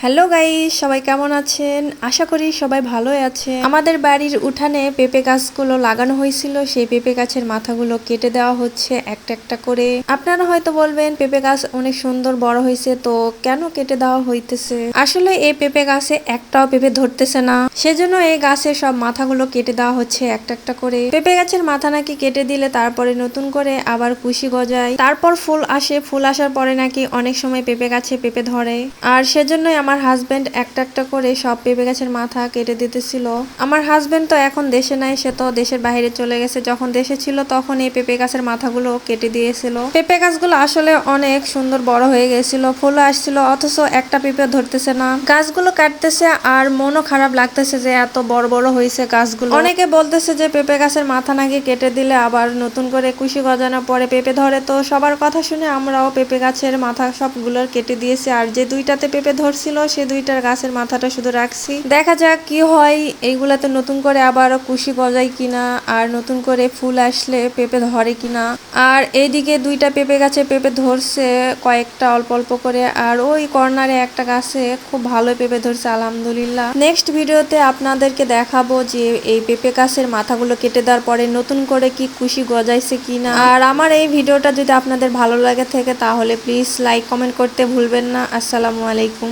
Hello guys, সবাই কেমন আছেন? আশা করি সবাই ভালোই আছে। আমাদের বাড়ির উঠানে পেঁপে গাছগুলো লাগানো হয়েছিল, সেই পেঁপে গাছের মাথাগুলো কেটে দেওয়া হচ্ছে একটা একটা করে। আপনারা হয়তো বলবেন পেঁপে গাছ অনেক সুন্দর বড় হয়েছে, তো কেন কেটে দেওয়া হইতেছে? আসলে এই পেঁপে গাছে একটাও পেঁপে ধরতেছে না, সেজন্য এই গাছের সব মাথাগুলো কেটে দেওয়া হচ্ছে একটা একটা করে। পেঁপে গাছের মাথা নাকি কেটে দিলে তারপরে নতুন করে আবার কুশি গজায়, তারপর ফুল আসে, ফুল আসার পরে নাকি অনেক সময় পেঁপে গাছে পেঁপে ধরে। আর সেজন্যই আমার হাজবেন্ড একটা একটা করে সব পেঁপে গাছের মাথা কেটে দিতেছিল। আমার হাজবেন্ড তো এখন দেশে নাই, সে তো দেশের বাইরে চলে গেছে। যখন দেশে ছিল তখন এই পেঁপে গাছের মাথাগুলো কেটে দিয়েছিল। পেঁপে গাছগুলো আসলে অনেক সুন্দর বড় হয়ে গেছিল, ফুলও আসছিল, অথচ একটা পেঁপে ধরতেছে না। গাছগুলো কাটতেছে আর মনও খারাপ লাগতেছে যে এত বড় বড় হয়েছে গাছগুলো। অনেকে বলতেছে যে পেঁপে গাছের মাথা নাকি কেটে দিলে আবার নতুন করে কুশি গজানোর পরে পেঁপে ধরে। তো সবার কথা শুনে আমরাও পেঁপে গাছের মাথা সবগুলোর কেটে দিয়েছি, আর যে দুইটাতে পেঁপে ধরছিল সে দুইটার গাছের মাথাটা শুধু রাখছি। দেখা যাক কি হয়, এইগুলাতে নতুন করে আবার কুশি গজায় কিনা, আর নতুন করে ফুল আসলে পেঁপে ধরে কিনা। আর এইদিকে দুইটা পেঁপে গাছে পেঁপে ধরছে কয়েকটা অল্প অল্প করে, আর ওই কর্নারে একটা গাছে খুব ভালো পেঁপে ধরছে আলহামদুলিল্লাহ। নেক্সট ভিডিওতে আপনাদেরকে দেখাবো যে এই পেঁপে গাছের মাথাগুলো কেটে দেওয়ার পরে নতুন করে কি কুশি গজাইছে কিনা। আর আমার এই ভিডিওটা যদি আপনাদের ভালো লাগে থাকে তাহলে প্লিজ লাইক কমেন্ট করতে ভুলবেন না। আসসালামু আলাইকুম।